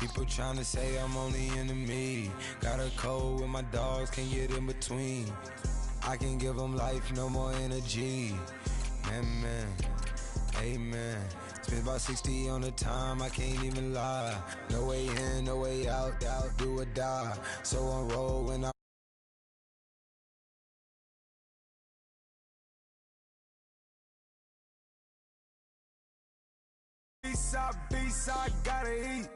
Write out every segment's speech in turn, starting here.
People tryna say I'm only enemy. Got a code with my dogs, can't get in between. I can give them life, no more energy. Man, amen. Spent about 60 on the time, I can't even lie. No way in, no way out, do or die. So on roll when I B-side, gotta eat.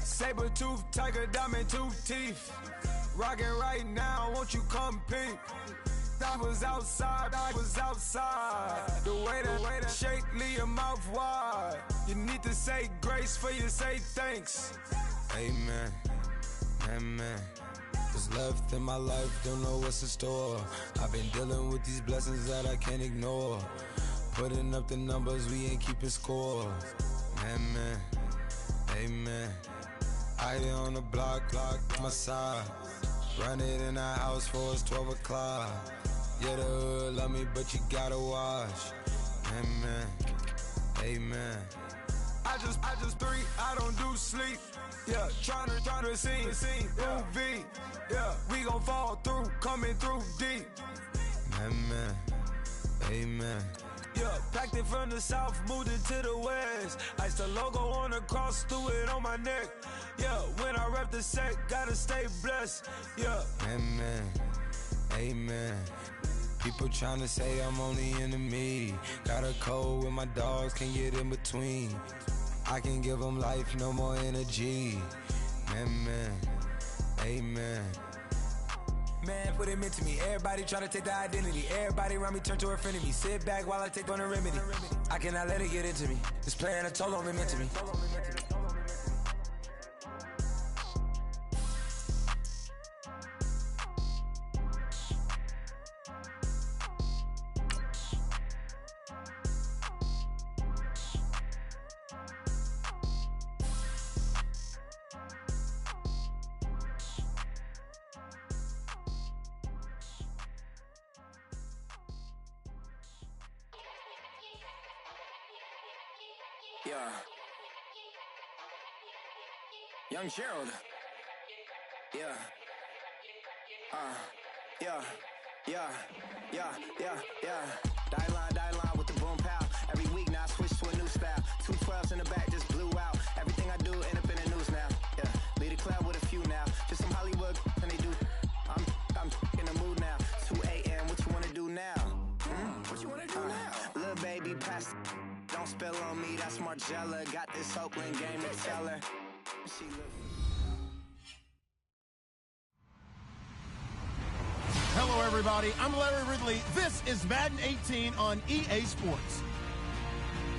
Saber tooth, tiger, diamond tooth teeth. Rockin' right now, won't you come peep? I was outside. The way that shake, leave your mouth wide. You need to say grace for you say thanks. Amen, amen. What's left in my life, don't know what's in store. I've been dealing with these blessings that I can't ignore. Putting up the numbers, we ain't keeping score. Amen, amen. I here on the block, my side. Run it in our house for us 12 o'clock. Yeah, the hood love me, but you gotta watch. Amen, amen. I just three, I don't do sleep. Yeah, tryna see, UV. Yeah, we gon' fall through, coming through deep. Amen, amen. Yeah, packed it from the south, moved it to the west. Iced the logo on the cross, threw it on my neck. Yeah, when I rep the set, gotta stay blessed. Yeah, amen, amen. People tryna say I'm only enemy. Got a code with my dogs, can't get in between. I can give them life, no more energy. Amen, amen. Man, what it meant to me. Everybody tryna take the identity. Everybody around me turn to a friend of me. Sit back while I take on a remedy. I cannot let it get into me. This playing a toll on me meant to me. Yeah. Young Gerald. Yeah. Die line with the boom pow. Every week now I switch to a new style. 212s in the back just blew out. Everything I do end up in the news now. Yeah. Lead a club with a few now. Just some Hollywood and they do. I'm in the mood now. 2 a.m. What you wanna do now? What you wanna do now? Little baby pass. Don't spill on me, that's Margella. Got this Oakland game to tell her. She look. Hello, everybody. I'm Larry Ridley. This is Madden 18 on EA Sports.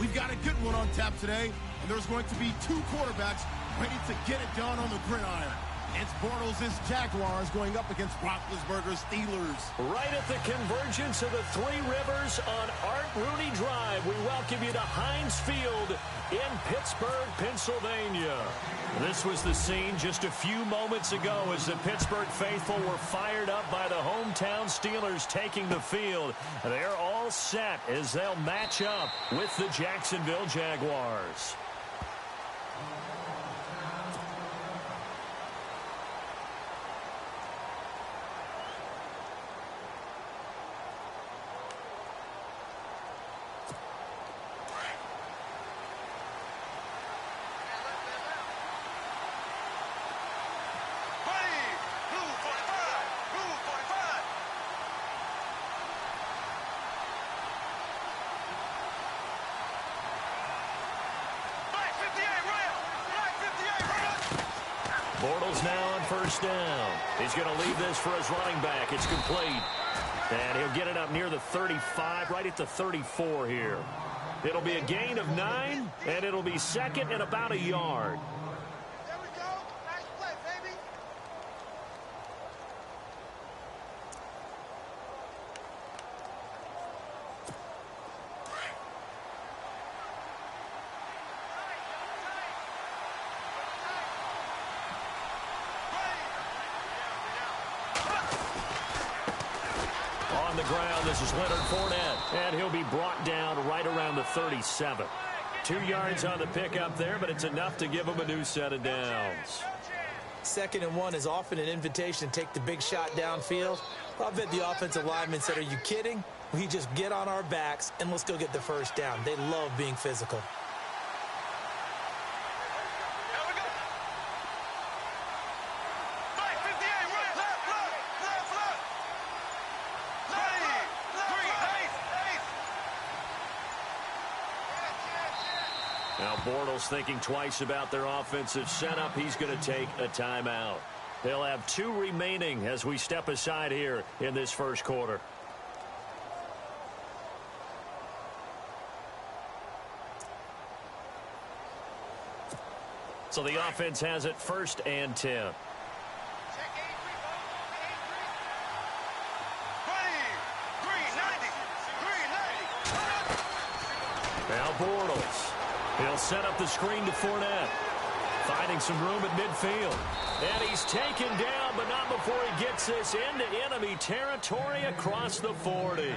We've got a good one on tap today, and there's going to be two quarterbacks ready to get it done on the gridiron. It's Bortles' Jaguars going up against Roethlisberger's Steelers. Right at the convergence of the Three Rivers on Art Rooney Drive, we welcome you to Heinz Field in Pittsburgh, Pennsylvania. This was the scene just a few moments ago as the Pittsburgh faithful were fired up by the hometown Steelers taking the field. They're all set as they'll match up with the Jacksonville Jaguars. Bortles now on first down. He's going to leave this for his running back. It's complete. And he'll get it up near the 35, right at the 34 here. It'll be a gain of 9, and it'll be second and about a yard. There we go. Nice play, baby. On the ground, this is Leonard Fournette, and he'll be brought down right around the 37. 2 yards on the pickup there, but it's enough to give them a new set of downs. 2nd and 1 is often an invitation to take the big shot downfield. I bet the offensive linemen said, are you kidding? We just get on our backs and let's go get the first down. They love being physical. Now Bortles thinking twice about their offensive setup. He's going to take a timeout. They'll have 2 remaining as we step aside here in this first quarter. So the offense has it 1st and 10. Now Bortles. He'll set up the screen to Fournette. Finding some room at midfield. And he's taken down, but not before he gets this into enemy territory across the 40.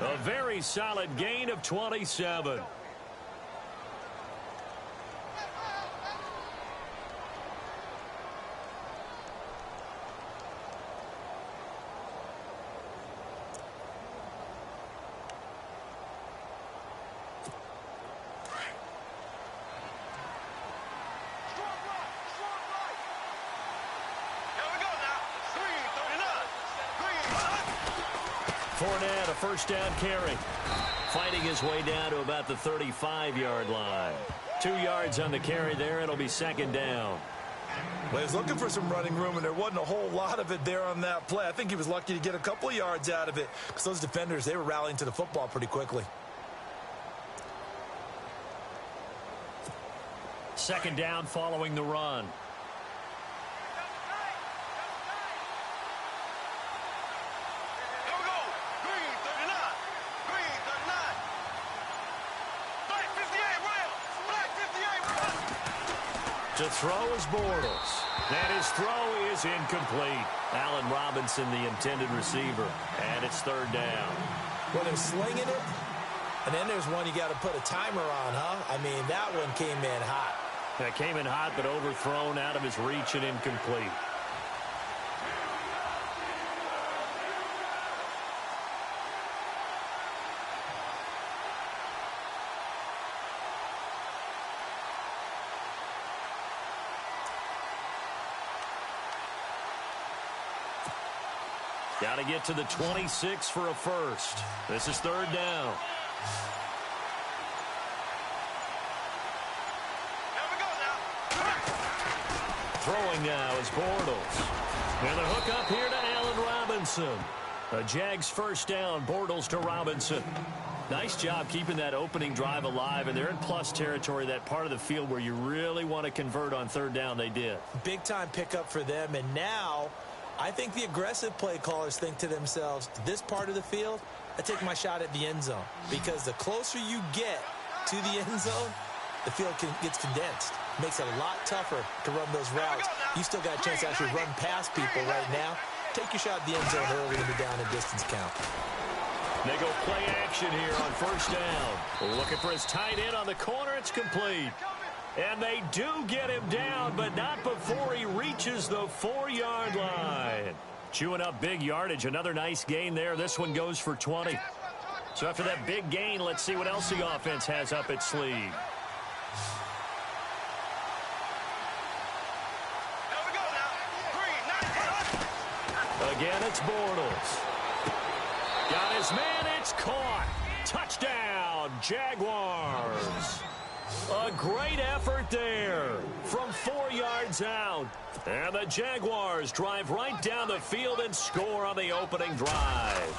A very solid gain of 27. Fournette, a first down carry. Fighting his way down to about the 35-yard line. 2 yards on the carry there. It'll be 2nd down. Well, he was looking for some running room, and there wasn't a whole lot of it there on that play. I think he was lucky to get a couple of yards out of it because those defenders, they were rallying to the football pretty quickly. 2nd down following the run. To throw is Bortles. And his throw is incomplete. Allen Robinson, the intended receiver. And it's 3rd down. Well, they're slinging it. And then there's one you got to put a timer on, huh? I mean, that one came in hot. That came in hot, but overthrown out of his reach and incomplete. Got to get to the 26 for a first. This is 3rd down. Throwing now is Bortles. And the hook up here to Allen Robinson. A Jags first down, Bortles to Robinson. Nice job keeping that opening drive alive, and they're in plus territory, that part of the field where you really want to convert on 3rd down. They did. Big time pickup for them, and now I think the aggressive play callers think to themselves, this part of the field, I take my shot at the end zone. Because the closer you get to the end zone, the field gets condensed. Makes it a lot tougher to run those routes. You still got a chance to actually run past people right now. Take your shot at the end zone early in the down and distance count. They go play action here on 1st down. Looking for his tight end on the corner. It's complete. And they do get him down, but not before he reaches the 4-yard line. Chewing up big yardage. Another nice gain there. This one goes for 20. So after that big gain, let's see what else the offense has up its sleeve. Again, it's Bortles. Got his man. It's caught. Touchdown, Jaguars. A great effort there from 4 yards out. And the Jaguars drive right down the field and score on the opening drive.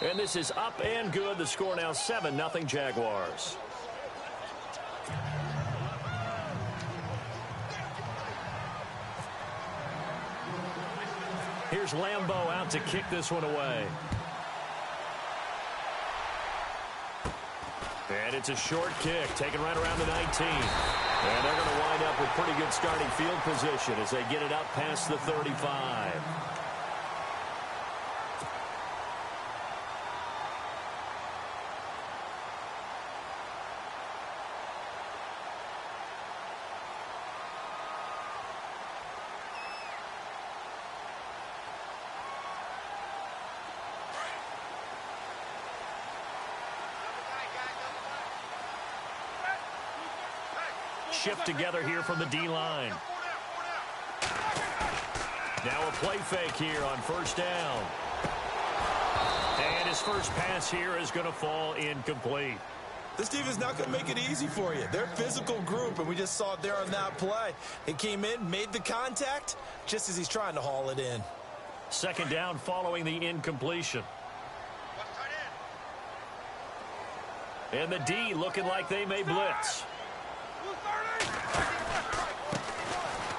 And this is up and good. The score now 7-0 Jaguars. Here's Lambeau out to kick this one away. And it's a short kick, taken right around the 19. And they're going to wind up with pretty good starting field position as they get it up past the 35. shift together here from the D-line. Now a play fake here on first down. And his first pass here is going to fall incomplete. This team is not going to make it easy for you. They're a physical group, and we just saw it there on that play. He came in, made the contact, just as he's trying to haul it in. Second down following the incompletion. And the D looking like they may blitz.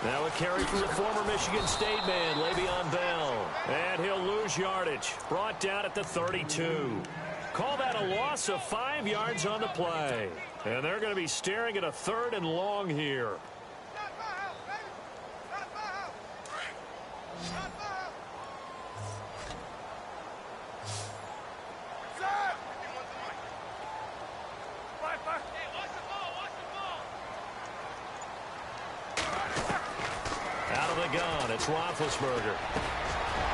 Now a carry from the former Michigan State man, Le'Veon Bell. And he'll lose yardage. Brought down at the 32. Call that a loss of 5 yards on the play. And they're going to be staring at a 3rd and long here. Out of the gun, it's Roethlisberger.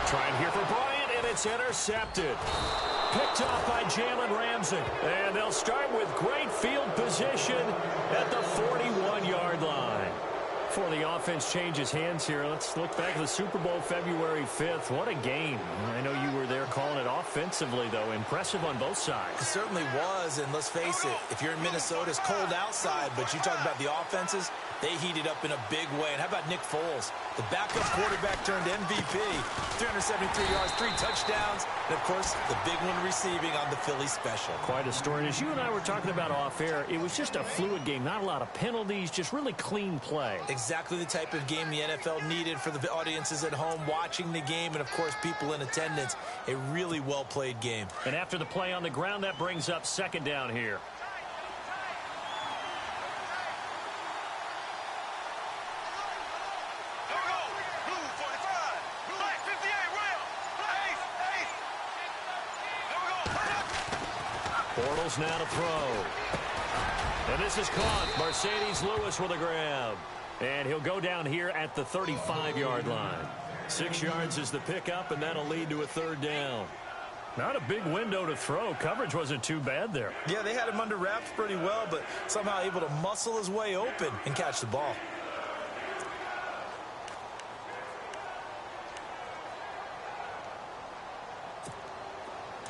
Trying here for Bryant, and it's intercepted. Picked off by Jalen Ramsey. And they'll start with great field position at the 41-yard line. Before the offense changes hands here, let's look back at the Super Bowl February 5th. What a game. I know you were there calling it offensively, though. Impressive on both sides. It certainly was, and let's face it, if you're in Minnesota, it's cold outside, but you talk about the offenses, they heated up in a big way. And how about Nick Foles? The backup quarterback turned MVP. 373 yards, 3 touchdowns, and, of course, the big one receiving on the Philly special. Quite a story. And as you and I were talking about off air, it was just a fluid game. Not a lot of penalties, just really clean play. Exactly the type of game the NFL needed for the audiences at home watching the game and, of course, people in attendance. A really well-played game. And after the play on the ground, that brings up second down here. Bortles now to throw. And this is caught. Mercedes Lewis with a grab. And he'll go down here at the 35-yard line. 6 yards is the pickup, and that'll lead to a 3rd down. Not a big window to throw. Coverage wasn't too bad there. Yeah, they had him under wraps pretty well, but somehow able to muscle his way open and catch the ball.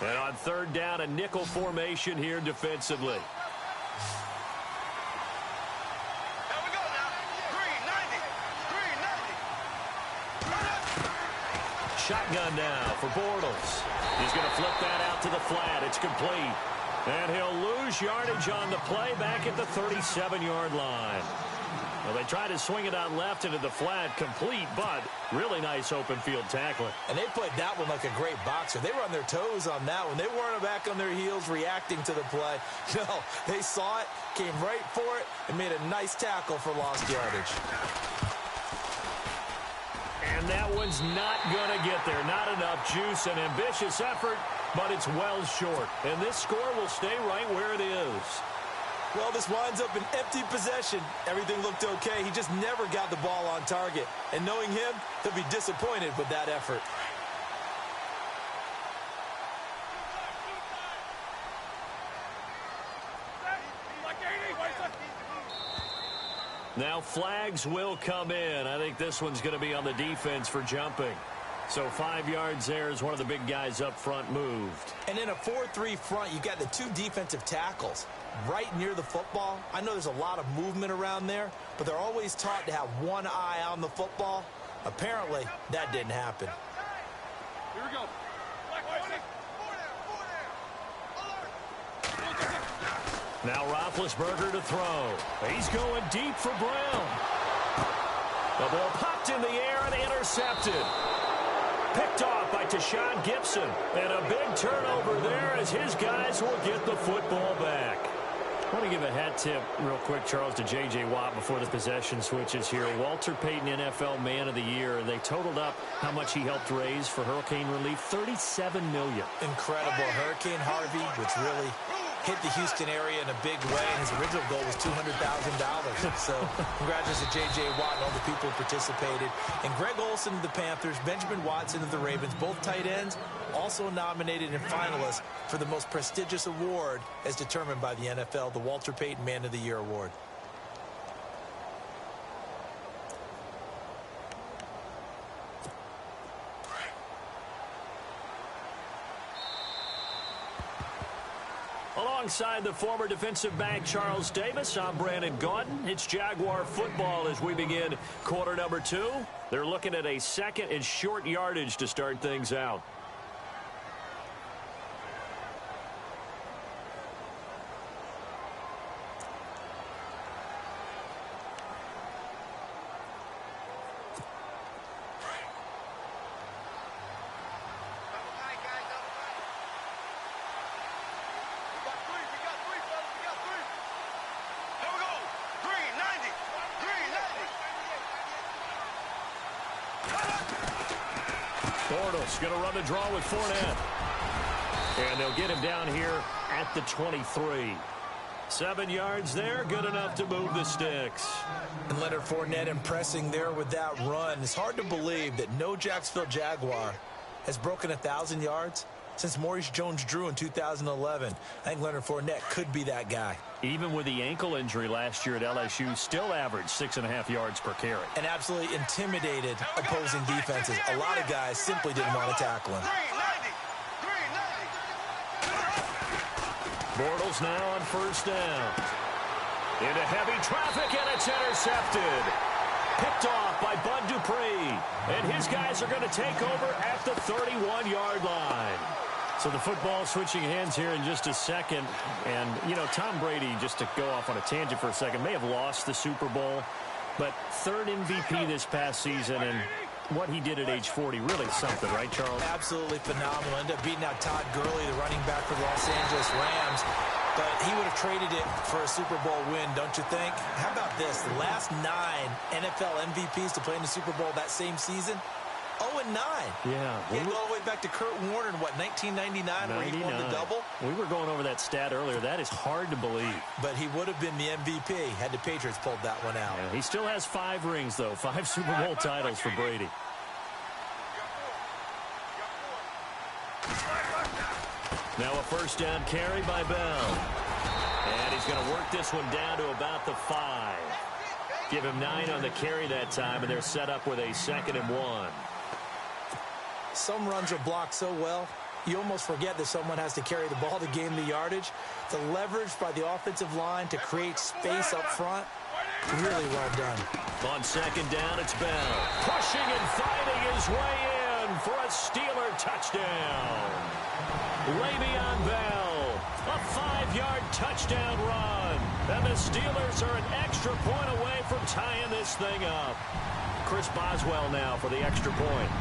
And on 3rd down, a nickel formation here defensively. Shotgun now for Bortles. He's going to flip that out to the flat. It's complete. And he'll lose yardage on the play back at the 37-yard line. Well, they tried to swing it out left into the flat, complete, but really nice open field tackling. And they played that one like a great boxer. They were on their toes on that one. They weren't back on their heels reacting to the play. No, they saw it, came right for it, and made a nice tackle for lost yardage. And that one's not going to get there. Not enough juice. An ambitious effort, but it's well short. And this score will stay right where it is. Well, this winds up an empty possession. Everything looked okay. He just never got the ball on target. And knowing him, he'll be disappointed with that effort. Now flags will come in. I think this one's going to be on the defense for jumping. So 5 yards there as one of the big guys up front moved. And in a 4-3 front, you've got the 2 defensive tackles right near the football. I know there's a lot of movement around there, but they're always taught to have one eye on the football. Apparently, that didn't happen. Here we go. Now Roethlisberger to throw. He's going deep for Brown. The ball popped in the air and intercepted. Picked off by Tashawn Gibson. And a big turnover there as his guys will get the football back. I want to give a hat tip real quick, Charles, to J.J. Watt before the possession switches here. Walter Payton, NFL Man of the Year. They totaled up how much he helped raise for hurricane relief, $37 million. Incredible. Hurricane Harvey, which really hit the Houston area in a big way, and his original goal was $200,000. So congratulations to J.J. Watt and all the people who participated. And Greg Olsen of the Panthers, Benjamin Watson of the Ravens, both tight ends, also nominated and finalists for the most prestigious award as determined by the NFL, the Walter Payton Man of the Year Award. Alongside the former defensive back Charles Davis, I'm Brandon Gaudin. It's Jaguar football as we begin quarter number 2. They're looking at a second and short yardage to start things out. Going to run the draw with Fournette. And they'll get him down here at the 23. 7 yards there, good enough to move the sticks. And Leonard Fournette impressing there with that run. It's hard to believe that no Jacksonville Jaguar has broken 1,000 yards since Maurice Jones-Drew in 2011. I think Leonard Fournette could be that guy. Even with the ankle injury last year at LSU, still averaged 6.5 yards per carry. And absolutely intimidated opposing defenses. A lot of guys simply didn't want to tackle him. Bortles now on first down. Into heavy traffic, and it's intercepted. Picked off by Bud Dupree. And his guys are going to take over at the 31-yard line. So the football switching hands here in just a second. And, you know, Tom Brady, just to go off on a tangent for a second, may have lost the Super Bowl. But third MVP this past season, and what he did at age 40, really something, right, Charles? Absolutely phenomenal. Ended up beating out Todd Gurley, the running back for the Los Angeles Rams. But he would have traded it for a Super Bowl win, don't you think? How about this? The last 9 NFL MVPs to play in the Super Bowl that same season, 0-9. Yeah. He had to go all the way back to Kurt Warner in, what, 1999, where he won the double? We were going over that stat earlier. That is hard to believe. But he would have been the MVP had the Patriots pulled that one out. Yeah, he still has 5 rings, though. 5 Super Bowl titles for Brady. Now a first down carry by Bell. And he's going to work this one down to about the 5. Give him 9 on the carry that time, and they're set up with a 2nd and 1. Some runs are blocked so well, you almost forget that someone has to carry the ball to gain the yardage. The leverage by the offensive line to create space up front, really well done. On 2nd down, it's Bell. Pushing and fighting his way in for a Steeler touchdown. Le'Veon Bell, a 5-yard touchdown run. And the Steelers are an extra point away from tying this thing up. Chris Boswell now for the extra point.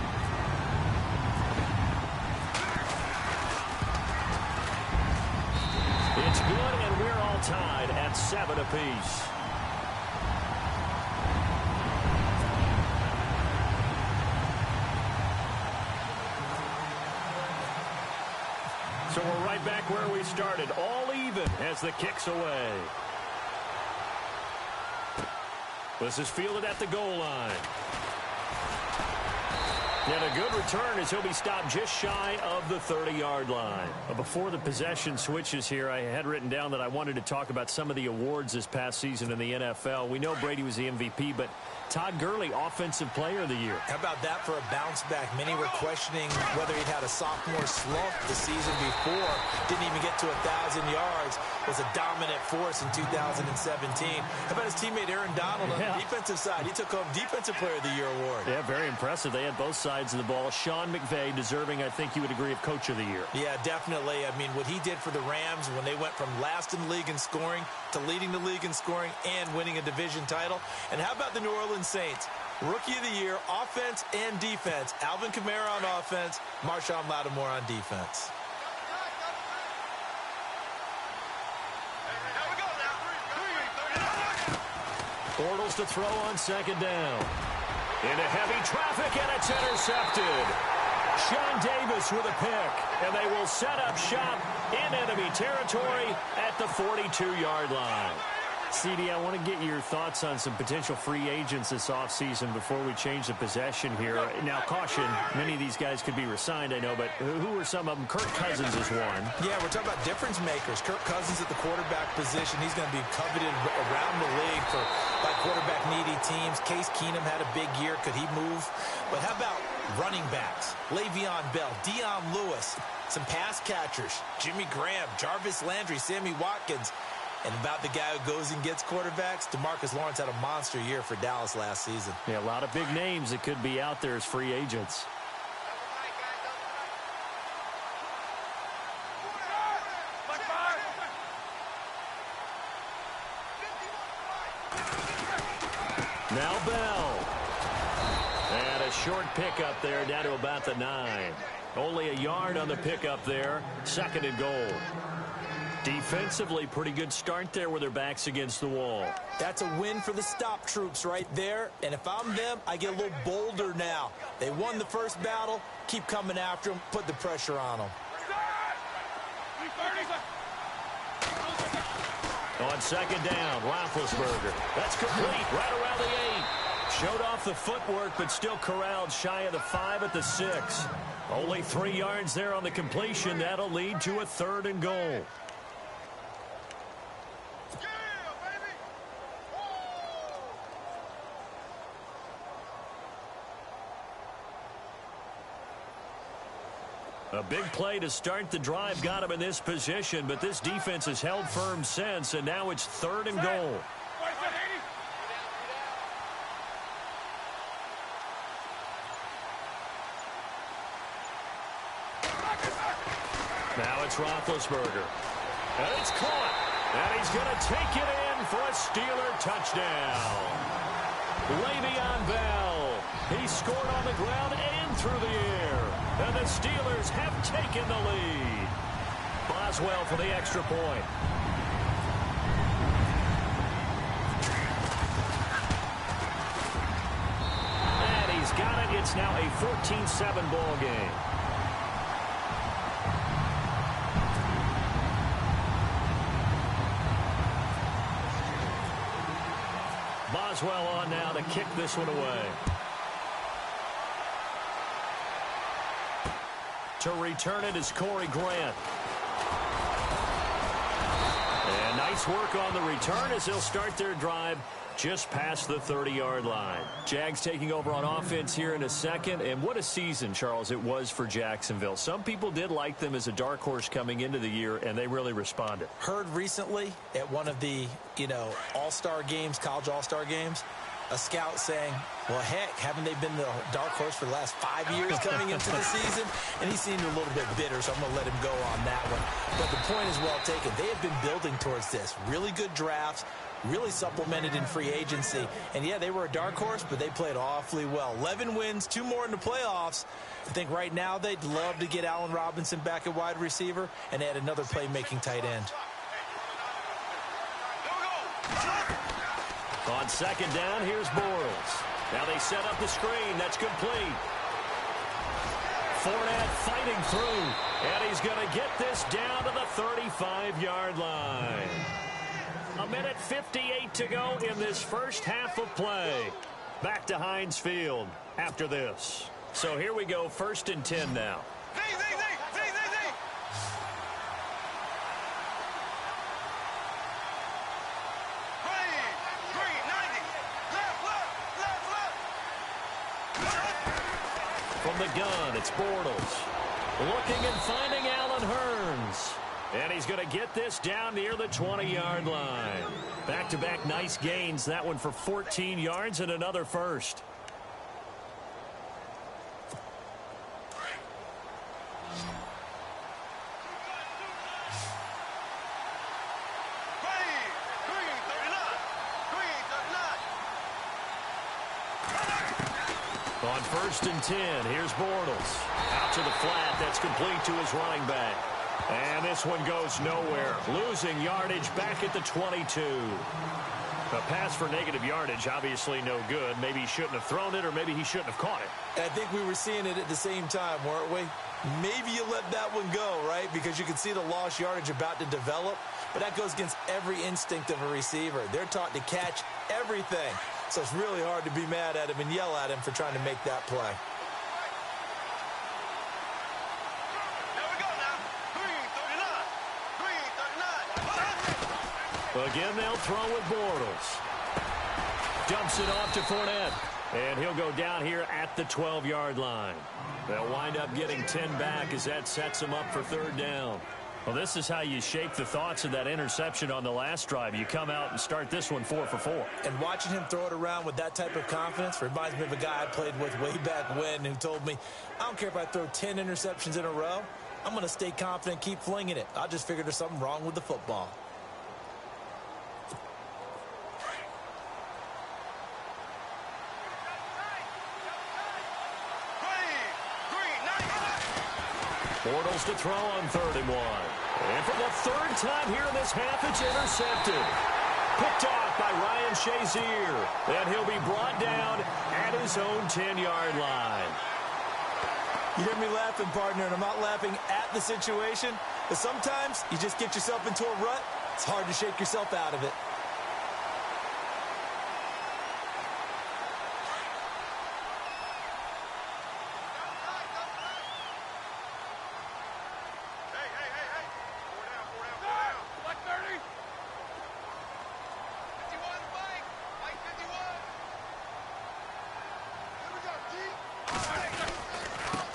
It's good, and we're all tied at 7 apiece. So we're right back where we started, all even as the kick's away. This is fielded at the goal line. And a good return as he'll be stopped just shy of the 30-yard line. Before the possession switches here, I had written down that I wanted to talk about some of the awards this past season in the NFL. We know Brady was the MVP, but Todd Gurley, Offensive Player of the Year. How about that for a bounce back? Many were questioning whether he'd had a sophomore slump the season before. Didn't even get to 1,000 yards. Was a dominant force in 2017. How about his teammate Aaron Donald on the defensive side? He took home Defensive Player of the Year award. Yeah, very impressive. They had both sides of the ball. Sean McVay deserving, I think you would agree, of Coach of the Year. Yeah, definitely. I mean, what he did for the Rams when they went from last in the league in scoring to leading the league in scoring and winning a division title. And how about the New Orleans Saints? Rookie of the Year, offense and defense. Alvin Kamara on offense, Marshawn Lattimore on defense. Bortles to throw on 2nd down. Into heavy traffic, and it's intercepted. Sean Davis with a pick, and they will set up shop in enemy territory at the 42-yard line. CD, I want to get your thoughts on some potential free agents this offseason before we change the possession here. Now, caution, many of these guys could be re-signed, I know, but who are some of them? Kirk Cousins is one. Yeah, we're talking about difference makers. Kirk Cousins at the quarterback position. He's going to be coveted around the league by quarterback-needy teams. Case Keenum had a big year. Could he move? But how about running backs, Le'Veon Bell, Dion Lewis, some pass catchers, Jimmy Graham, Jarvis Landry, Sammy Watkins. And about the guy who goes and gets quarterbacks, DeMarcus Lawrence had a monster year for Dallas last season. Yeah, a lot of big names that could be out there as free agents. Now Bell. And a short pickup there down to about the 9. Only a yard on the pickup there. 2nd and goal. Defensively, pretty good start there with their backs against the wall. That's a win for the stop troops right there. And if I'm them, I get a little bolder now. They won the first battle. Keep coming after them. Put the pressure on them. On 2nd down, Roethlisberger. That's complete right around the 8. Showed off the footwork, but still corralled shy of the 5 at the 6. Only 3 yards there on the completion. That'll lead to a 3rd and goal. A big play to start the drive got him in this position, but this defense has held firm since, and now it's 3rd and goal. Now it's Roethlisberger. And it's caught. And he's going to take it in for a Steeler touchdown. Le'Veon Bell. He scored on the ground and through the air. And the Steelers have taken the lead. Boswell for the extra point. And he's got it. It's now a 14-7 ball game. Boswell on now to kick this one away. To return it is Corey Grant. And nice work on the return as they'll start their drive just past the 30-yard line. Jags taking over on offense here in a second. And what a season, Charles, it was for Jacksonville. Some people did like them as a dark horse coming into the year, and they really responded. Heard recently at one of the, all-star games, college all-star games, a scout saying, well, heck, haven't they been the dark horse for the last 5 years coming into the season? And he seemed a little bit bitter, so I'm going to let him go on that one. But the point is well taken. They have been building towards this. Really good drafts, really supplemented in free agency. And, yeah, they were a dark horse, but they played awfully well. 11 wins, 2 more in the playoffs. I think right now they'd love to get Allen Robinson back at wide receiver and add another playmaking tight end. On 2nd down, here's Bortles. Now they set up the screen. That's complete. Fournette fighting through. And he's going to get this down to the 35-yard line. 1:58 to go in this first half of play. Back to Heinz Field after this. So here we go, 1st and 10 now. From the gun, it's Bortles. Looking and finding Allen Hurns. And he's going to get this down near the 20-yard line. Back-to-back nice gains. That one for 14 yards and another first. On 1st and 10, here's Bortles. Out to the flat. That's complete to his running back. And this one goes nowhere. Losing yardage back at the 22. A pass for negative yardage, obviously no good. Maybe he shouldn't have thrown it, or maybe he shouldn't have caught it. I think we were seeing it at the same time, weren't we? Maybe you let that one go, right? Because you can see the lost yardage about to develop. But that goes against every instinct of a receiver. They're taught to catch everything. So it's really hard to be mad at him and yell at him for trying to make that play. Again, they'll throw with Bortles. Dumps it off to Fournette. And he'll go down here at the 12-yard line. They'll wind up getting 10 back as that sets them up for third down. Well, this is how you shake the thoughts of that interception on the last drive. You come out and start this one 4 for 4. And watching him throw it around with that type of confidence reminds me of a guy I played with way back when who told me, I don't care if I throw 10 interceptions in a row. I'm going to stay confident, keep flinging it. I just figured there's something wrong with the football. Bortles to throw on 3rd and 1. And for the third time here in this half, it's intercepted. Picked off by Ryan Shazier. And he'll be brought down at his own 10-yard line. You hear me laughing, partner, and I'm not laughing at the situation. But sometimes you just get yourself into a rut. It's hard to shake yourself out of it.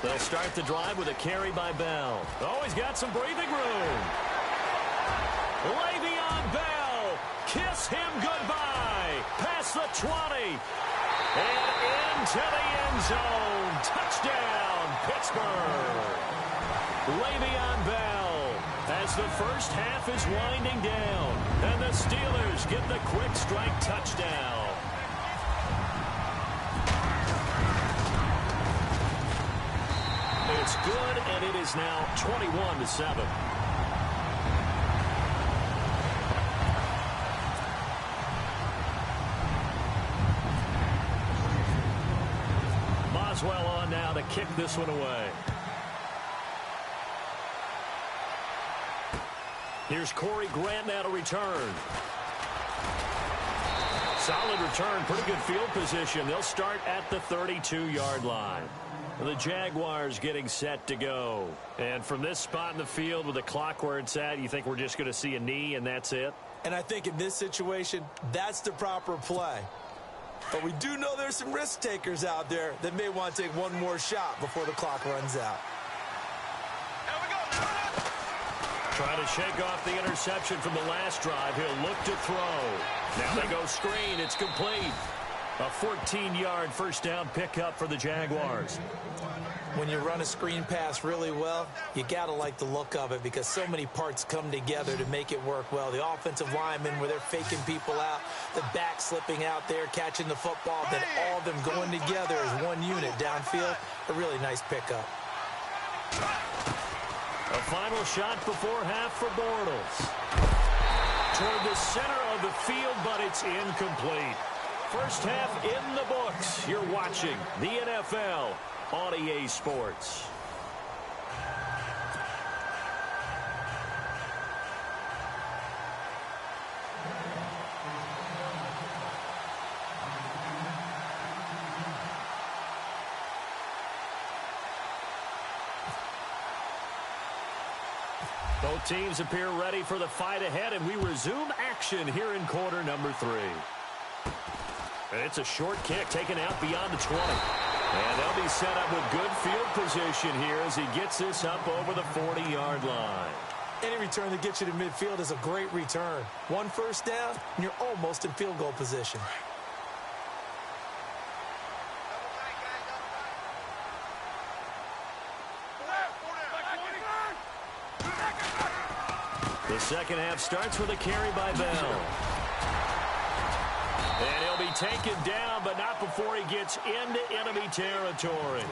They'll start the drive with a carry by Bell. Oh, he's got some breathing room. Le'Veon Bell, kiss him goodbye. Past the 20. And into the end zone. Touchdown, Pittsburgh. Le'Veon Bell as the first half is winding down. And the Steelers get the quick strike touchdown. It's good, and it is now 21-7. Boswell on now to kick this one away. Here's Corey Grant now to return. Solid return, pretty good field position. They'll start at the 32-yard line. The Jaguars getting set to go. And from this spot in the field with the clock where it's at, you think we're just going to see a knee and that's it? And I think in this situation, that's the proper play. But we do know there's some risk takers out there that may want to take one more shot before the clock runs out. Trying to shake off the interception from the last drive. He'll look to throw. Now they go screen. It's complete. A 14-yard first down pickup for the Jaguars. When you run a screen pass really well, you got to like the look of it because so many parts come together to make it work well. The offensive linemen where they're faking people out, the back slipping out there, catching the football, then all of them going together as one unit downfield. A really nice pickup. A final shot before half for Bortles. Toward the center of the field, but it's incomplete. First half in the books. You're watching the NFL on EA Sports. Both teams appear ready for the fight ahead, and we resume action here in quarter number 3. And it's a short kick taken out beyond the 20. And they'll be set up with good field position here as he gets this up over the 40-yard line. Any return that gets you to midfield is a great return. One first down, and you're almost in field goal position. The second half starts with a carry by Bell. And he'll be taken down, but not before he gets into enemy territory.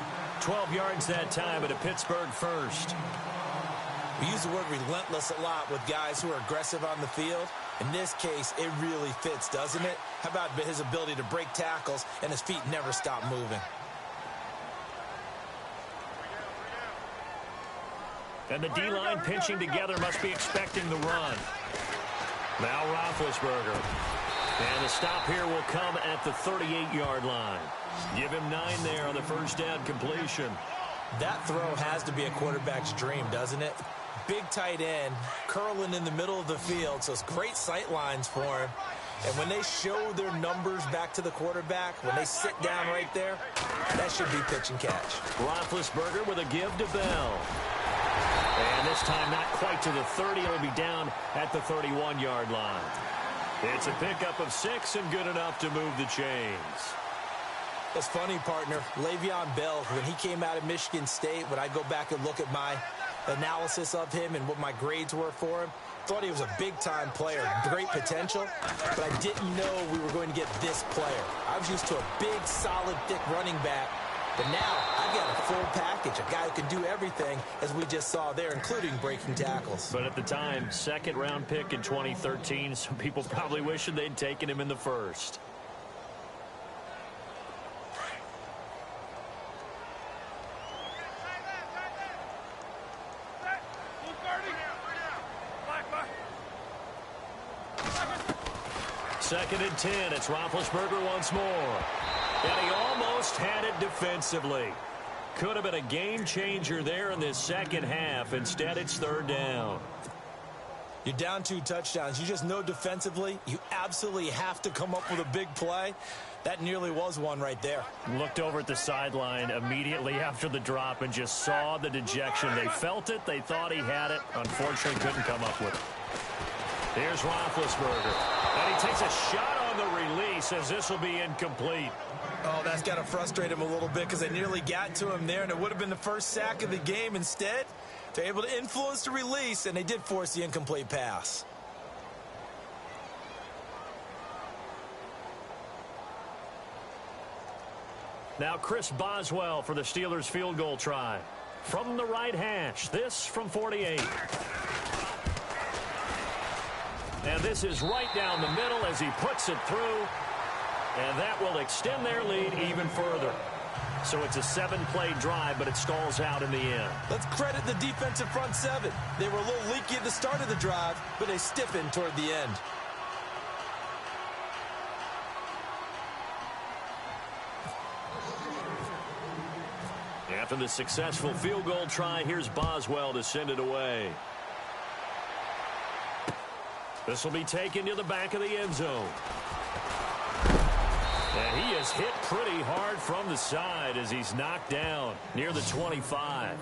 12 yards that time at a Pittsburgh first. We use the word relentless a lot with guys who are aggressive on the field. In this case, it really fits, doesn't it? How about his ability to break tackles and his feet never stop moving? And the D-line pinching together must be expecting the run. Now Roethlisberger. And the stop here will come at the 38-yard line. Give him 9 there on the first down completion. That throw has to be a quarterback's dream, doesn't it? Big tight end, curling in the middle of the field, so it's great sight lines for him. And when they show their numbers back to the quarterback, when they sit down right there, that should be pitch and catch. Roethlisberger with a give to Bell. And this time not quite to the 30. It'll be down at the 31-yard line. It's a pickup of 6 and good enough to move the chains. It's funny, partner. Le'Veon Bell, when he came out of Michigan State, when I go back and look at my analysis of him and what my grades were for him, thought he was a big-time player, great potential, but I didn't know we were going to get this player. I was used to a big, solid, thick running back, but now I've got a full package, a guy who can do everything, as we just saw there, including breaking tackles. But at the time, second-round pick in 2013, some people probably wishing they'd taken him in the first. Second and 10. It's Roethlisberger once more. And he almost had it defensively. Could have been a game changer there in this second half. Instead, it's third down. You're down 2 touchdowns. You just know defensively you absolutely have to come up with a big play. That nearly was one right there. Looked over at the sideline immediately after the drop and just saw the dejection. They felt it. They thought he had it. Unfortunately, couldn't come up with it. Here's Roethlisberger. And he takes a shot on the release as this will be incomplete. Oh, that's got to frustrate him a little bit because they nearly got to him there, and it would have been the first sack of the game. Instead, they're able to influence the release, and they did force the incomplete pass. Now Chris Boswell for the Steelers field goal try. From the right hash, this from 48. And this is right down the middle as he puts it through. And that will extend their lead even further. So it's a 7-play drive, but it stalls out in the end. Let's credit the defensive front 7. They were a little leaky at the start of the drive, but they stiffened toward the end. After the successful field goal try, here's Boswell to send it away. This will be taken to the back of the end zone. And he is hit pretty hard from the side as he's knocked down near the 25.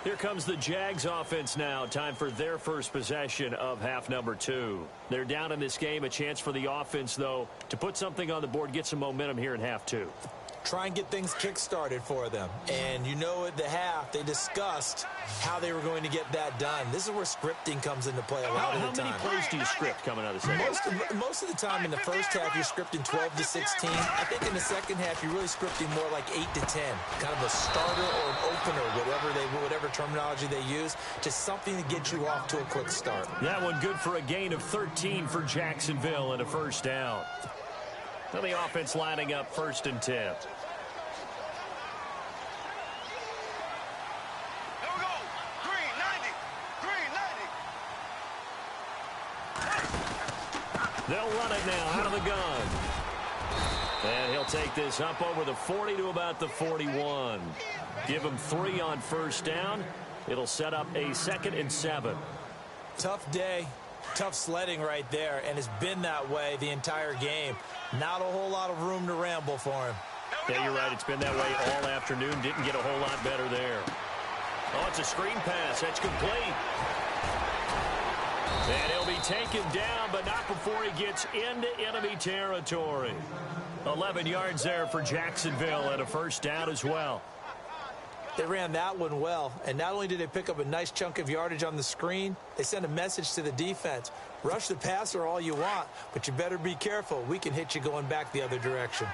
Here comes the Jags offense now. Time for their first possession of half number 2. They're down in this game. A chance for the offense, though, to put something on the board, get some momentum here in half 2. Try and get things kick-started for them. And you know at the half, they discussed how they were going to get that done. This is where scripting comes into play a lot of the time. How many plays do you script coming out of the second? Most of the time in the first half, you're scripting 12 to 16. I think in the second half, you're really scripting more like 8 to 10. Kind of a starter or an opener, whatever terminology they use. Just something to get you off to a quick start. That one good for a gain of 13 for Jacksonville and a first down. Now the offense lining up 1st and 10. Here we go. Green 90. Green 90. They'll run it now out of the gun. And he'll take this up over the 40 to about the 41. Give him 3 on first down. It'll set up a 2nd and 7. Tough day. Tough sledding right there, and it's been that way the entire game. Not a whole lot of room to ramble for him. Yeah, you're right. It's been that way all afternoon. Didn't get a whole lot better there. Oh, it's a screen pass. That's complete. And he'll be taken down, but not before he gets into enemy territory. 11 yards there for Jacksonville and a first down as well. They ran that one well, and not only did they pick up a nice chunk of yardage on the screen, they sent a message to the defense. Rush the passer all you want, but you better be careful. We can hit you going back the other direction.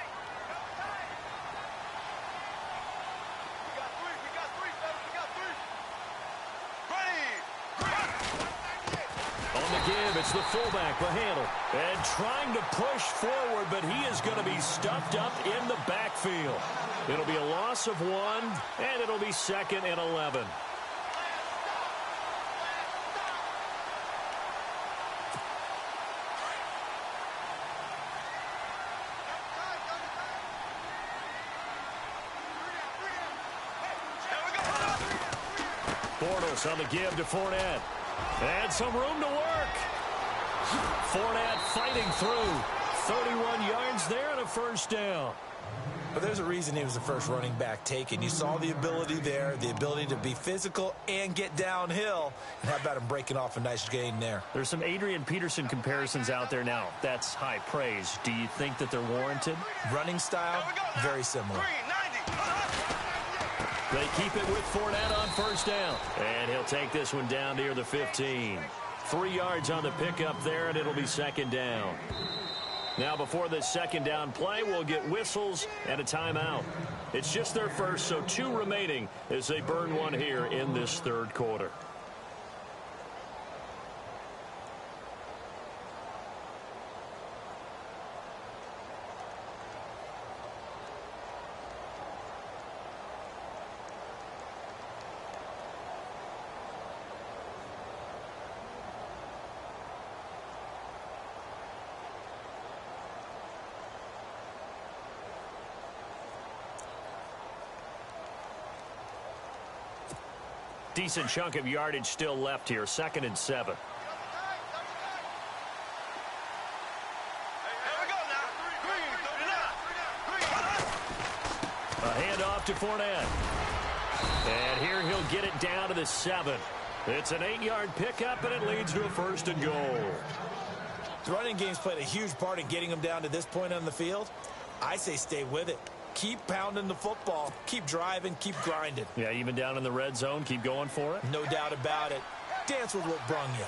On the give, it's the fullback, Bahandle. And trying to push forward, but he is going to be stuffed up in the backfield. It'll be a loss of 1, and it'll be 2nd and 11. Bortles on the give to Fournette. And some room to work. Fournette fighting through. 31 yards there and a first down. But there's a reason he was the first running back taken. You saw the ability there, the ability to be physical and get downhill. And how about him breaking off a nice gain there? There's some Adrian Peterson comparisons out there now. That's high praise. Do you think that they're warranted? Running style, very similar. They keep it with Fournette on first down. And he'll take this one down near the 15. 3 yards on the pickup there, and it'll be second down. Now, before this second down play, we'll get whistles and a timeout. It's just their first, so 2 remaining as they burn one here in this third quarter. Decent chunk of yardage still left here. 2nd and 7. A handoff to Fournette. And here he'll get it down to the 7. It's an 8-yard pickup, and it leads to a 1st and goal. The running game's played a huge part in getting him down to this point on the field. I say stay with it. Keep pounding the football. Keep driving. Keep grinding. Yeah, even down in the red zone, keep going for it. No doubt about it. Dance with what brung you.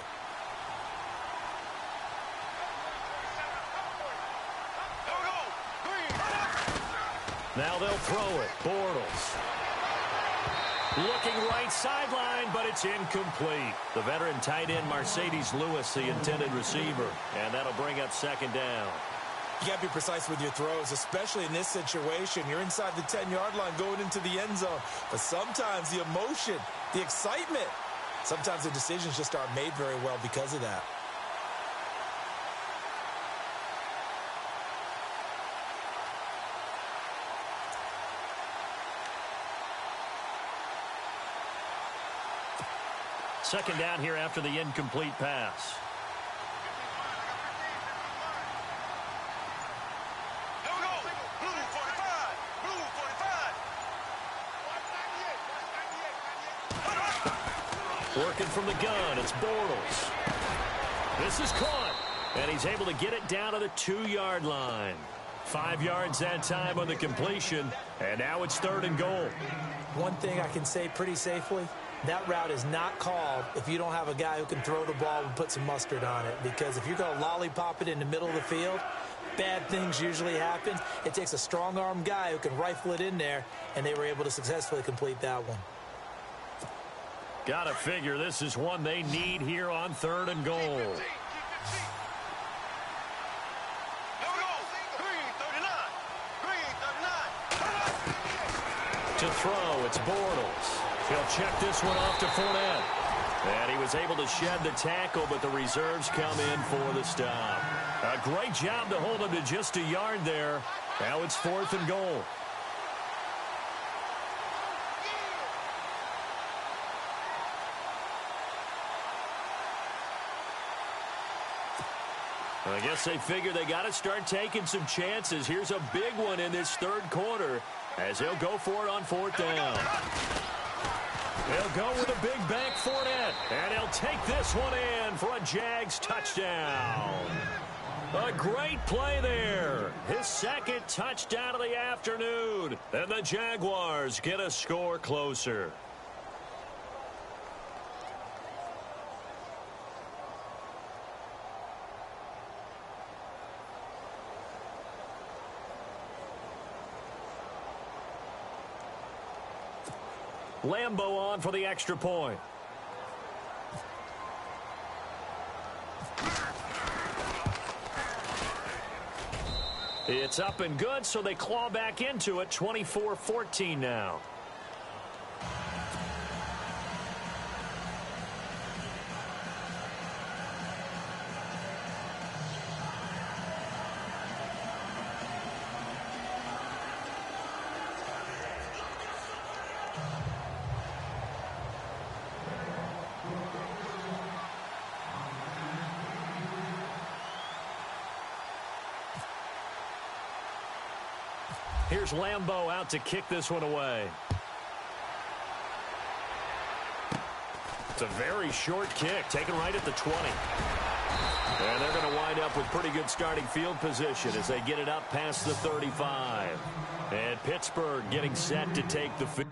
Now they'll throw it. Bortles. Looking right sideline, but it's incomplete. The veteran tight end Mercedes Lewis, the intended receiver. And that'll bring up second down. You got to be precise with your throws, especially in this situation. You're inside the 10-yard line going into the end zone. But sometimes the emotion, the excitement, sometimes the decisions just aren't made very well because of that. Second down here after the incomplete pass. Working from the gun, it's Bortles. This is caught, and he's able to get it down to the 2-yard line. 5 yards that time on the completion, and now it's 3rd and goal. One thing I can say pretty safely, that route is not called if you don't have a guy who can throw the ball and put some mustard on it. Because if you're going to lollipop it in the middle of the field, bad things usually happen. It takes a strong-armed guy who can rifle it in there, and they were able to successfully complete that one. Gotta figure this is one they need here on 3rd and goal. To throw, it's Bortles. He'll check this one off to Fournette. And he was able to shed the tackle, but the reserves come in for the stop. A great job to hold him to just a yard there. Now it's 4th and goal. I guess they figure they got to start taking some chances. Here's a big one in this third quarter as he'll go for it on 4th down. He'll go with a big bank Fournette, and he'll take this one in for a Jags touchdown. A great play there. His 2nd touchdown of the afternoon, and the Jaguars get a score closer. Lambeau on for the extra point. It's up and good, so they claw back into it. 24-14 now. Here's Lambeau out to kick this one away. It's a very short kick, taken right at the 20. And they're going to wind up with pretty good starting field position as they get it up past the 35. And Pittsburgh getting set to take the field.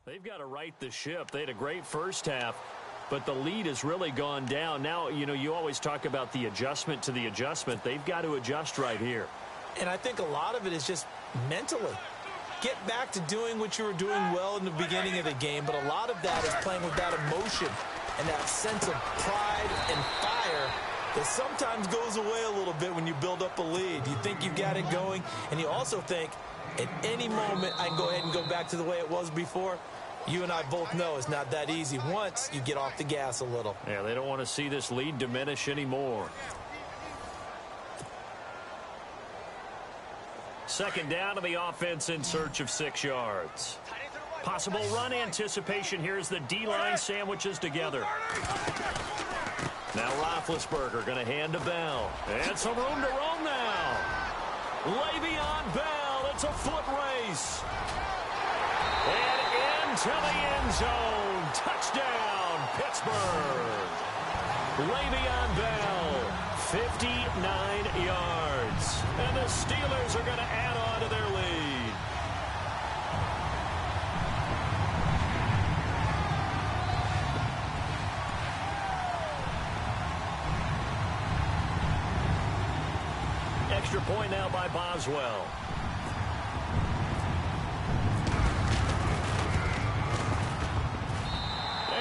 They've got to right the ship. They had a great first half, but the lead has really gone down. Now, you always talk about the adjustment to the adjustment. They've got to adjust right here. And I think a lot of it is just mentally. Get back to doing what you were doing well in the beginning of the game, but a lot of that is playing with that emotion and that sense of pride and fire that sometimes goes away a little bit when you build up a lead. You think you've got it going, and you also think, at any moment, I can go ahead and go back to the way it was before. You and I both know it's not that easy once you get off the gas a little. Yeah, they don't want to see this lead diminish anymore. Second down to the offense in search of 6 yards. Possible run anticipation here as the D-line sandwiches together. Now Roethlisberger going to hand to Bell. And some room to roam now. Le'Veon Bell, it's a foot race. And into the end zone. Touchdown, Pittsburgh. Le'Veon Bell, 59 yards. And the Steelers are going to add on to their lead. extra point now by Boswell.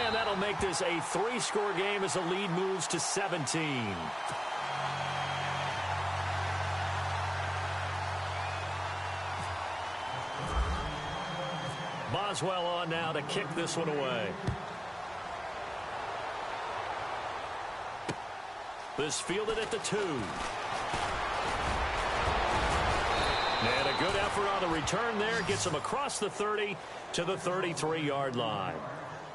And that'll make this a 3-score game as the lead moves to 17. Boswell on now to kick this one away. This fielded at the 2. And a good effort on the return there. Gets him across the 30 to the 33-yard line.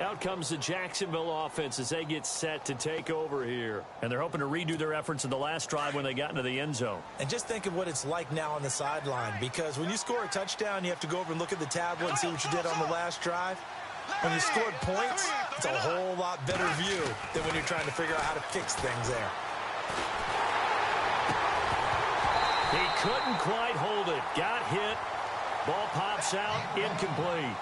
Out comes the Jacksonville offense as they get set to take over here. And they're hoping to redo their efforts in the last drive when they got into the end zone. And just think of what it's like now on the sideline, because when you score a touchdown, you have to go over and look at the tablet and see what you did on the last drive. When you scored points, it's a whole lot better view than when you're trying to figure out how to fix things there. He couldn't quite hold it. Got hit. Ball pops out. Incomplete.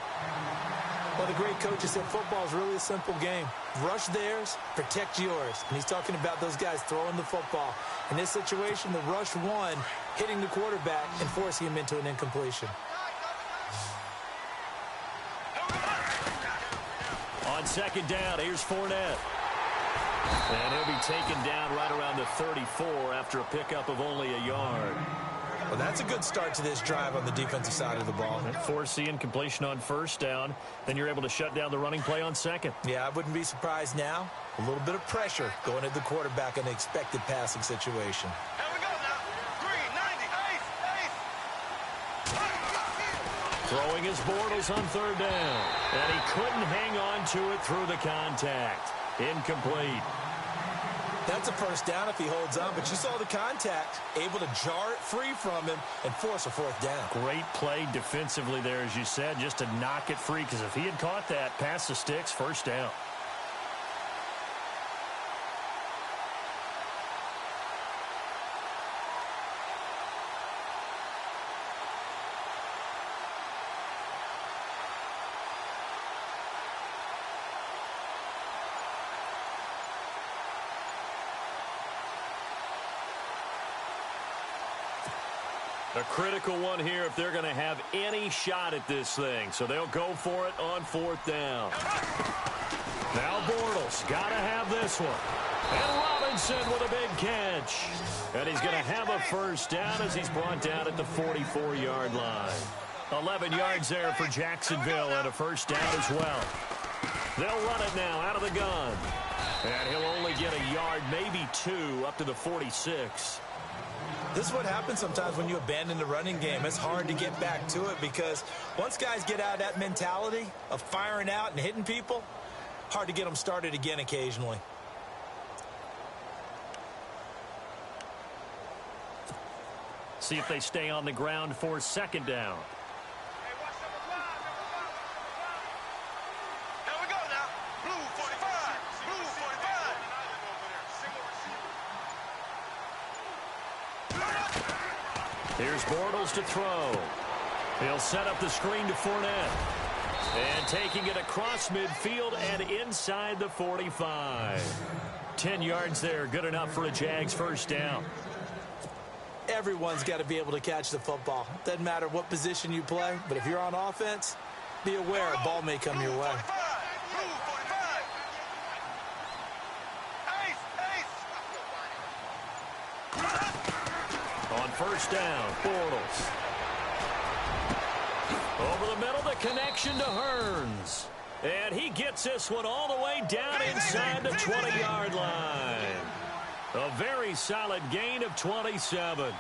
Well, the great coach has said football is really a simple game. Rush theirs, protect yours. And he's talking about those guys throwing the football. In this situation, the rush won, hitting the quarterback and forcing him into an incompletion. On second down, here's Fournette. And he'll be taken down right around the 34 after a pickup of only a yard. Well, that's a good start to this drive on the defensive side of the ball. Force the incompletion on first down. Then you're able to shut down the running play on second. Yeah, I wouldn't be surprised now. A little bit of pressure going at the quarterback in an expected passing situation. Here we go now. Green, 90, Throwing his Bortles on third down. And he couldn't hang on to it through the contact. Incomplete. That's a first down if he holds on, but you saw the contact, able to jar it free from him and force a fourth down. Great play defensively there, as you said, just to knock it free, because if he had caught that, past the sticks, first down. A critical one here if they're going to have any shot at this thing. So they'll go for it on fourth down. Now Bortles got to have this one. And Robinson with a big catch. And he's going to have a first down as he's brought down at the 44-yard line. 11 yards there for Jacksonville and a first down as well. They'll run it now out of the gun. And he'll only get a yard, maybe 2, up to the 46. This is what happens sometimes when you abandon the running game. It's hard to get back to it because once guys get out of that mentality of firing out and hitting people, hard to get them started again occasionally. See if they stay on the ground for second down. Here we go now. Blue 45. Blue 45. Here's Bortles to throw. He'll set up the screen to Fournette. And taking it across midfield and inside the 45. 10 yards there, good enough for a Jags first down. Everyone's got to be able to catch the football. Doesn't matter what position you play, but if you're on offense, be aware a ball may come your way. On first down, Bortles. Over the middle, the connection to Hearns. And he gets this one all the way down inside the 20-yard line. A very solid gain of 27.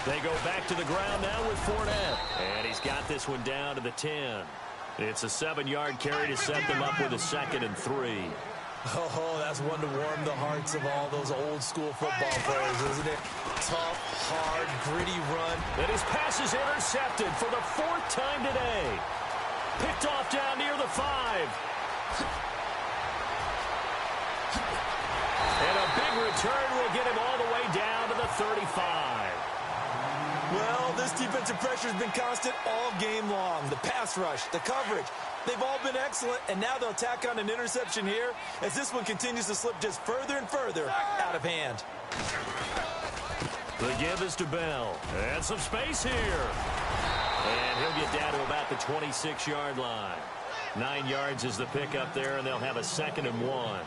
They go back to the ground now with Fournette. And he's got this one down to the 10. It's a 7-yard carry to set them up with a 2nd and 3. Oh, that's one to warm the hearts of all those old-school football players, isn't it? Tough, hard, gritty run. And his pass is intercepted for the 4th time today. Picked off down near the 5. And a big return will get him all the way down to the 35. Well, this defensive pressure has been constant all game long. The pass rush, the coverage, They've all been excellent, and now they'll tack on an interception here as this one continues to slip just further and further out of hand. The give is to Bell. And some space here. And he'll get down to about the 26-yard line. 9 yards is the pickup there, and they'll have a 2nd and 1.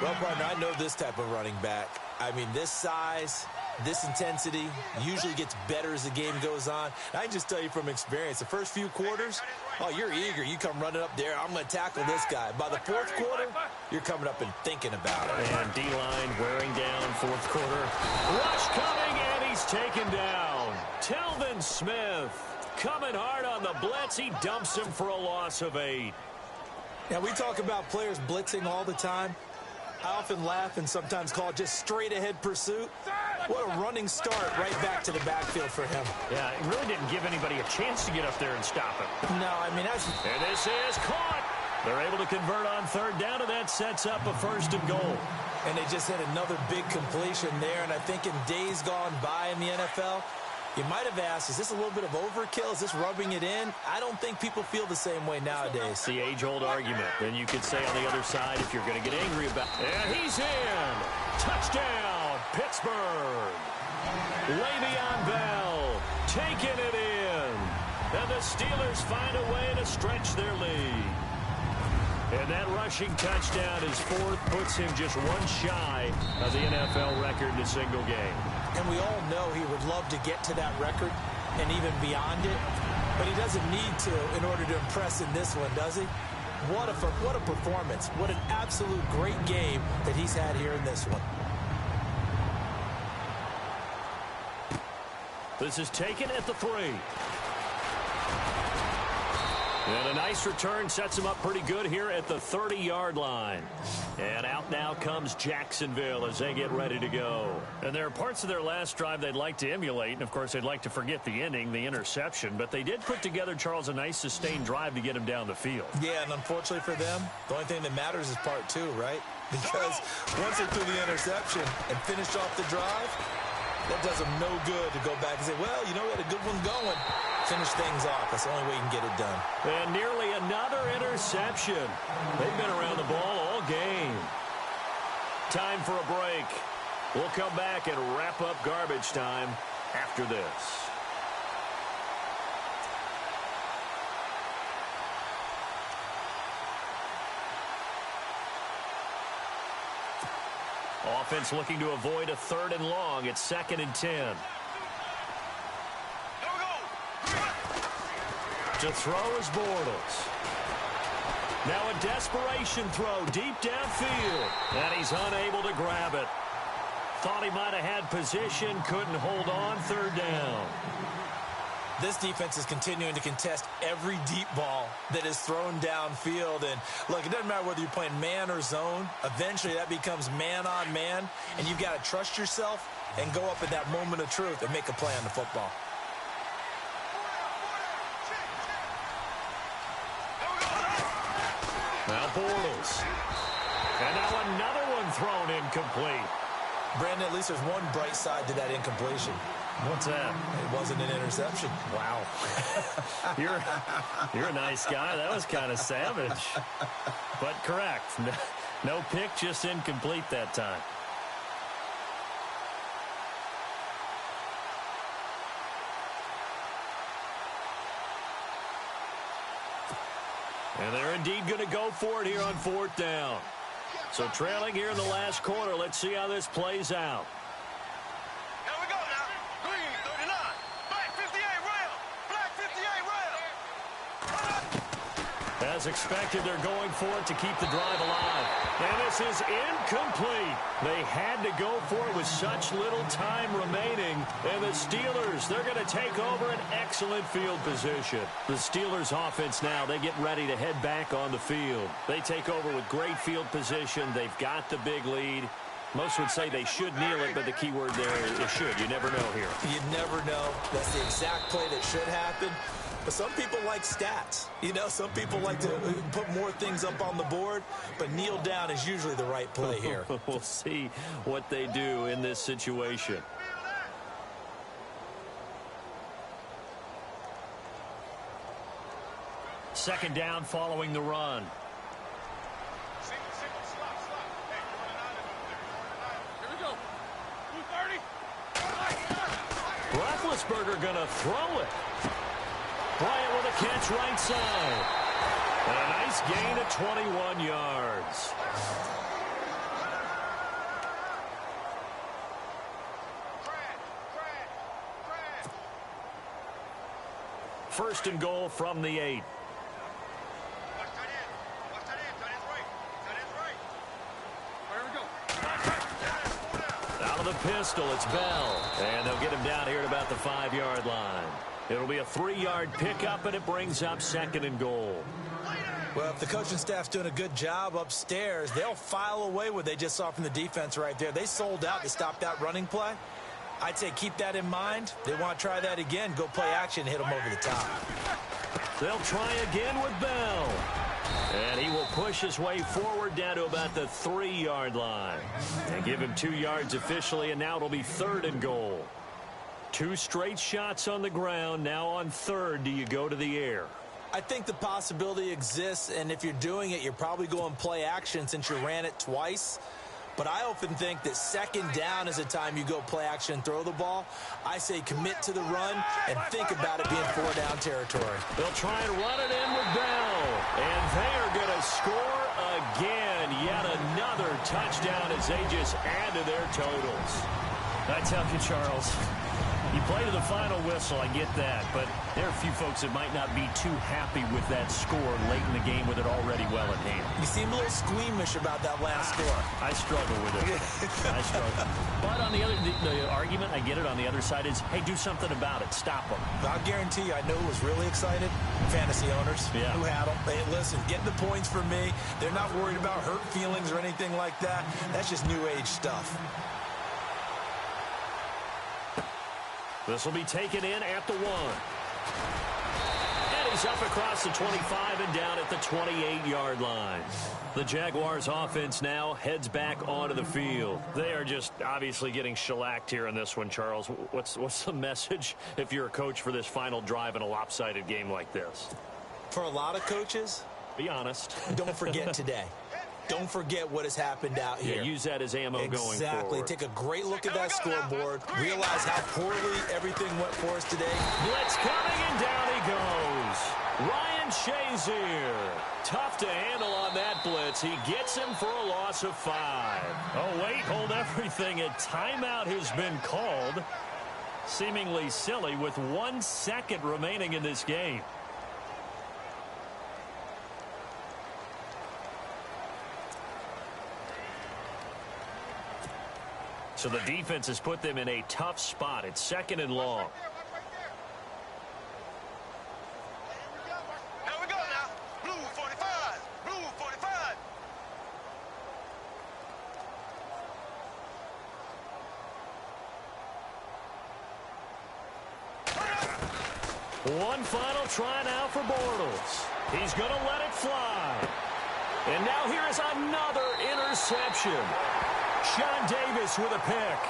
Well, partner, I know this type of running back. I mean, this size, this intensity usually gets better as the game goes on. I can just tell you from experience, the first few quarters, oh, you're eager. You come running up there, I'm going to tackle this guy. By the fourth quarter, you're coming up and thinking about it. And D-line wearing down fourth quarter. Rush coming, and he's taken down. Telvin Smith coming hard on the blitz. He dumps him for a loss of 8. Now, we talk about players blitzing all the time. I often laugh and sometimes call it just straight-ahead pursuit. What a running start right back to the backfield for him. Yeah, it really didn't give anybody a chance to get up there and stop him. No, I mean, that's... And this is caught. They're able to convert on 3rd down, and that sets up a 1st and goal. And they just hit another big completion there, and I think in days gone by in the NFL, you might have asked, is this a little bit of overkill? Is this rubbing it in? I don't think people feel the same way nowadays. The age-old argument. Then you could say on the other side, if you're going to get angry about it. And he's in. Touchdown, Pittsburgh. Le'Veon Bell taking it in. And the Steelers find a way to stretch their lead. And that rushing touchdown, his 4th, puts him just 1 shy of the NFL record in a single game. And we all know he would love to get to that record and even beyond it. But he doesn't need to in order to impress in this one, does he? What a performance. What an absolute great game that he's had here in this one. This is taken at the 3. And a nice return sets him up pretty good here at the 30-yard line. And out now comes Jacksonville as they get ready to go. And there are parts of their last drive they'd like to emulate. And, of course, they'd like to forget the ending, the interception. But they did put together, Charles, a nice sustained drive to get him down the field. Yeah, and unfortunately for them, the only thing that matters is part 2, right? Because once they threw the interception and finished off the drive, that does them no good to go back and say, well, you know, we had a good one going. Finish things off. That's the only way you can get it done. And nearly another interception. They've been around the ball all game. Time for a break. We'll come back and wrap up garbage time after this. Offense looking to avoid a 3rd and long. It's 2nd and 10. To throw is Bortles. Now a desperation throw deep downfield. And he's unable to grab it. Thought he might have had position. Couldn't hold on. 3rd down. This defense is continuing to contest every deep ball that is thrown downfield. And, look, it doesn't matter whether you're playing man or zone. Eventually, that becomes man-on-man. And you've got to trust yourself and go up at that moment of truth and make a play on the football. Now Bortles. And now another one thrown incomplete. Brandon, at least there's one bright side to that incompletion. What's that? It wasn't an interception. Wow. You're a nice guy. That was kind of savage. But correct. No pick, just incomplete that time. And they're indeed going to go for it here on 4th down. So trailing here in the last quarter. Let's see how this plays out. Here we go now. Green 39. Black 58 rail. Black 58 rail. As expected, they're going for it to keep the drive alive. And this is incomplete. They had to go for it with such little time remaining. And the Steelers, they're going to take over an excellent field position. The Steelers offense now, they get ready to head back on the field. They take over with great field position. They've got the big lead. Most would say they should kneel it, but the key word there is should. You never know here. You never know. That's the exact play that should happen. But some people like stats. You know, some people like to put more things up on the board, but kneel down is usually the right play here. We'll see what they do in this situation. second down following the run. Roethlisberger going to throw it. Bryant with a catch right side. And a nice gain of 21 yards. First and goal from the 8. Out of the pistol, it's Bell. And they'll get him down here at about the 5-yard line. It'll be a 3-yard pickup, and it brings up second and goal. Well, if the coaching staff's doing a good job upstairs, they'll file away what they just saw from the defense right there. They sold out to stop that running play. I'd say keep that in mind. They want to try that again. Go play action, hit them over the top. They'll try again with Bell. And he will push his way forward down to about the 3-yard line. And give him 2 yards officially, and now it'll be third and goal. 2 straight shots on the ground. Now on third, do you go to the air? I think the possibility exists, and if you're doing it, you're probably going play action since you ran it twice. But I often think that second down is a time you go play action and throw the ball. I say commit to the run and think about it being 4-down territory. They'll try and run it in with Bell. And they are going to score again. Yet another touchdown as they just add to their totals. I tell you, Charles, you play to the final whistle, I get that, but there are a few folks that might not be too happy with that score late in the game with it already well at hand. You seem a little squeamish about that last score. I struggle with it. I struggle. But on the other, the argument, I get it, on the other side is, hey, do something about it. Stop them. I'll guarantee you, I know who was really excited. Fantasy owners who had them. Hey, listen, getting the points for me. They're not worried about hurt feelings or anything like that. That's just new age stuff. This will be taken in at the 1. And he's up across the 25 and down at the 28-yard line. The Jaguars offense now heads back onto the field. They are just obviously getting shellacked here in this one, Charles. What's the message if you're a coach for this final drive in a lopsided game like this? For a lot of coaches, be honest. Don't forget today. Don't forget what has happened out here. Yeah, use that as ammo going forward. Exactly. Take a great look at that scoreboard. Realize how poorly everything went for us today. Blitz coming, and down he goes. Ryan Shazier. Tough to handle on that blitz. He gets him for a loss of 5. Oh, wait, hold everything. A timeout has been called. Seemingly silly with 1 second remaining in this game. So the defense has put them in a tough spot. It's second and long. Here we go now. Blue 45. Blue 45. One final try now for Bortles. He's going to let it fly. And now here is another interception. Sean Davis with a pick.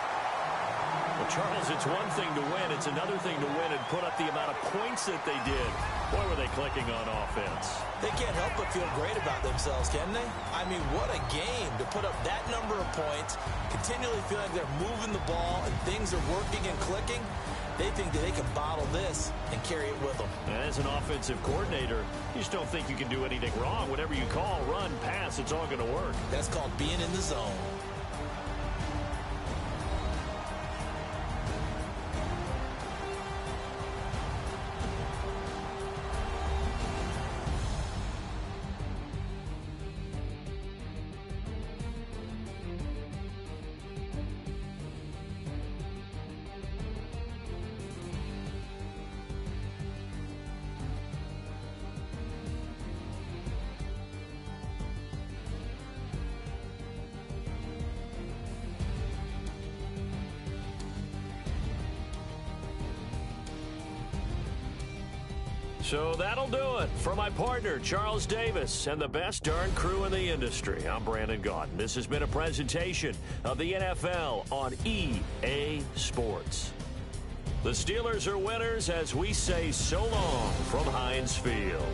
Well, Charles, it's one thing to win. It's another thing to win and put up the amount of points that they did. Boy, were they clicking on offense. They can't help but feel great about themselves, can they? I mean, what a game to put up that number of points, continually feel like they're moving the ball and things are working and clicking. They think that they can bottle this and carry it with them. As an offensive coordinator, you just don't think you can do anything wrong. Whatever you call, run, pass, it's all going to work. That's called being in the zone. So that'll do it. For my partner, Charles Davis, and the best darn crew in the industry, I'm Brandon Gaudin. This has been a presentation of the NFL on EA Sports. The Steelers are winners as we say so long from Heinz Field.